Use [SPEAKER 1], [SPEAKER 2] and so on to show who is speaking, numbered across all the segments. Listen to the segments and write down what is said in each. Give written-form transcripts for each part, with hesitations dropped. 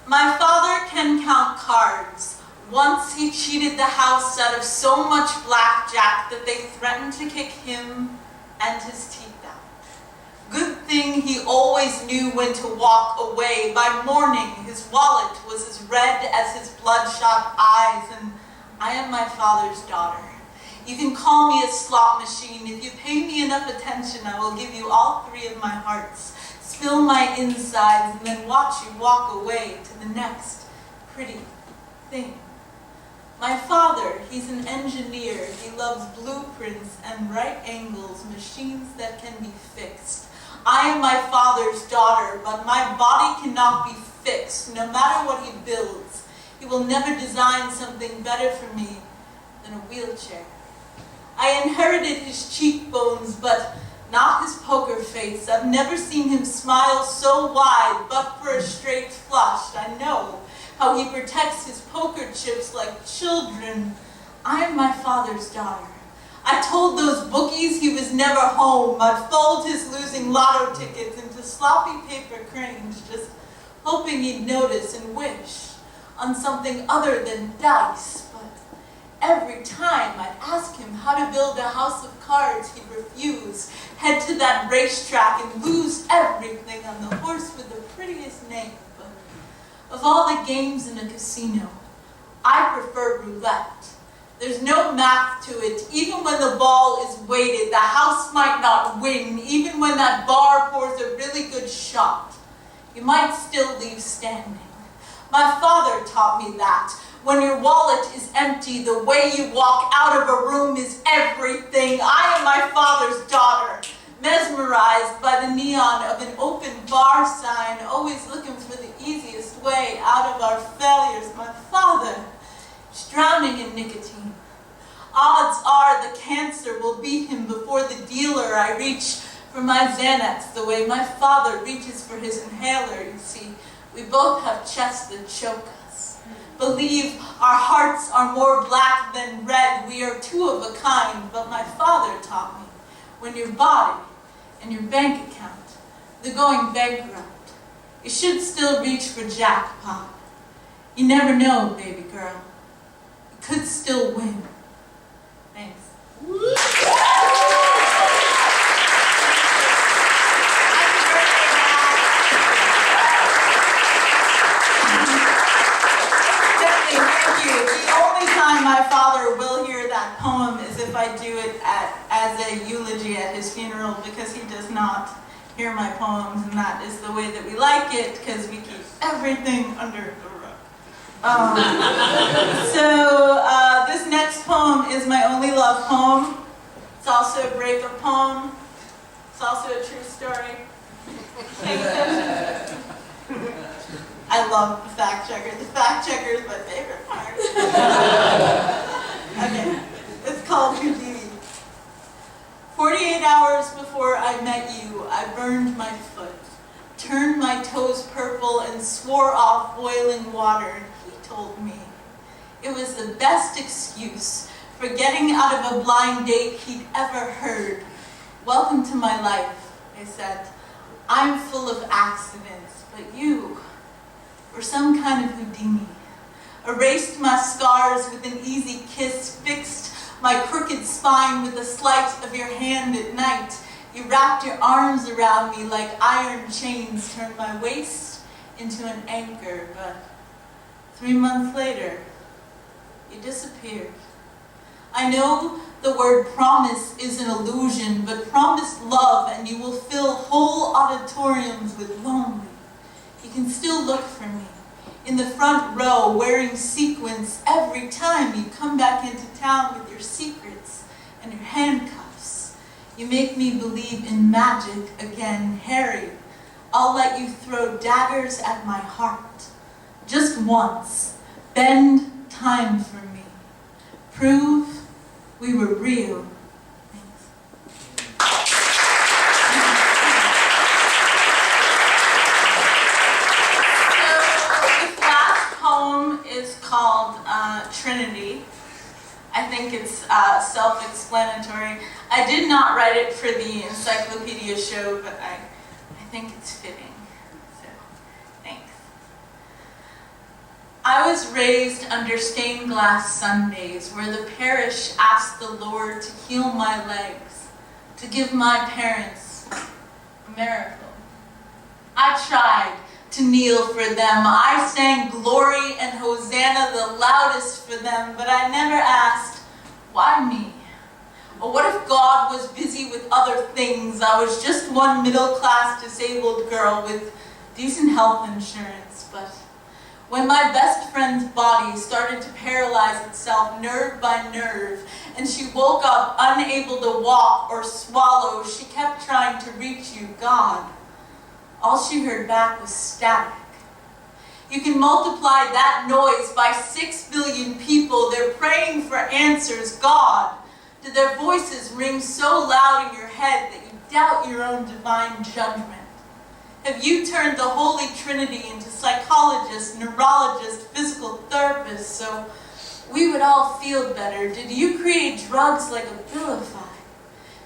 [SPEAKER 1] My father can count cards. Once he cheated the house out of so much blackjack that they threatened to kick him and his teeth out. Good thing he always knew when to walk away. By morning, his wallet was as red as his bloodshot eyes, and I am my father's daughter. You can call me a slot machine. If you pay me enough attention, I will give you all three of my hearts, spill my insides, and then watch you walk away to the next pretty thing. My father, he's an engineer. He loves blueprints and right angles, machines that can be fixed. I am my father's daughter, but my body cannot be fixed. No matter what he builds, he will never design something better for me than a wheelchair. I inherited his cheekbones, but not his poker face. I've never seen him smile so wide, but for a straight flush. I know how he protects his poker chips like children. I am my father's daughter. I told those bookies he was never home. I'd fold his losing lotto tickets into sloppy paper cranes, just hoping he'd notice and wish on something other than dice. But every time I'd ask him how to build a house of cards, he'd refuse. Head to that racetrack and lose everything on the horse with the prettiest name. Of all the games in a casino, I prefer roulette. There's no math to it. Even when the ball is weighted, the house might not win. Even when that bar pours a really good shot, you might still leave standing. My father taught me that. When your wallet is empty, the way you walk out of a room is everything. I am my father's daughter, mesmerized by the neon of an open bar sign, always looking for the easiest way out of our failures. My father is drowning in nicotine. Odds are the cancer will beat him before the dealer. I reach for my Xanax the way my father reaches for his inhaler. You see, we both have chests that choke us. Believe our hearts are more black than red. We are two of a kind, but my father taught me, when your body and your bank account, they're going bankrupt, you should still reach for jackpot. You never know, baby girl. You could still win. Thanks. Thank you. The only time my father will hear that poem is if I do it as a eulogy at his funeral, because he does not hear my poems, and that is the way that we like it, because we keep everything under the rug. This next poem is my only love poem. It's also a breakup poem. It's also a true story. I love the fact checker. The fact checker is my favorite part. Okay, it's called Houdini. 48 hours before I met you, I burned my foot, turned my toes purple, and swore off boiling water. He told me it was the best excuse for getting out of a blind date he'd ever heard. Welcome to my life, I said. I'm full of accidents, but you were some kind of Houdini. Erased my scars with an easy kiss, fixed my crooked spine with the sleight of your hand at night. You wrapped your arms around me like iron chains, turned my waist into an anchor, but 3 months later, you disappeared. I know the word promise is an illusion, but promise love and you will fill whole auditoriums with lonely. You can still look for me in the front row, wearing sequins every time you come back into town with your secrets and your handcuffs. You make me believe in magic again. Harry, I'll let you throw daggers at my heart. Just once, bend time for me. Prove we were real. Is called Trinity. I think it's self-explanatory. I did not write it for the Encyclopedia Show, but I think it's fitting. So, thanks. was raised under stained glass Sundays where the parish asked the Lord to heal my legs, to give my parents a miracle. I tried to kneel for them. I sang glory and Hosanna the loudest for them, but I never asked, why me? Or what if God was busy with other things? I was just one middle-class disabled girl with decent health insurance, but when my best friend's body started to paralyze itself nerve by nerve, and she woke up unable to walk or swallow, she kept trying to reach you, God. All she heard back was static. You can multiply that noise by 6 billion people. They're praying for answers. God, do their voices ring so loud in your head that you doubt your own divine judgment? Have you turned the Holy Trinity into psychologists, neurologists, physical therapists so we would all feel better? Did you create drugs like Abilify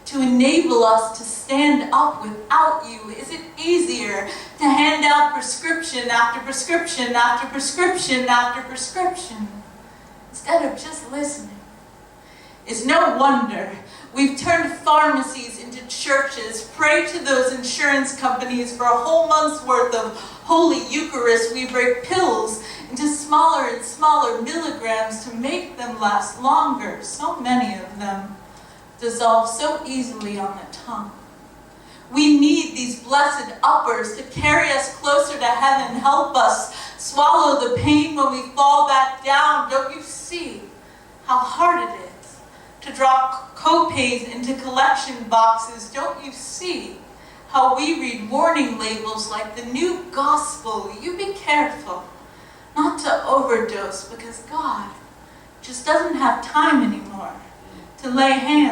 [SPEAKER 1] to enable us to stand up without you? Is it easier to hand out prescription after prescription after prescription after prescription instead of just listening? It's no wonder we've turned pharmacies into churches, pray to those insurance companies for a whole month's worth of Holy Eucharist. We break pills into smaller and smaller milligrams to make them last longer. So many of them dissolve so easily on the tongue. We need these blessed uppers to carry us closer to heaven, help us swallow the pain when we fall back down. Don't you see how hard it is to drop co-pays into collection boxes? Don't you see how we read warning labels like the new gospel? You be careful not to overdose, because God just doesn't have time anymore to lay hands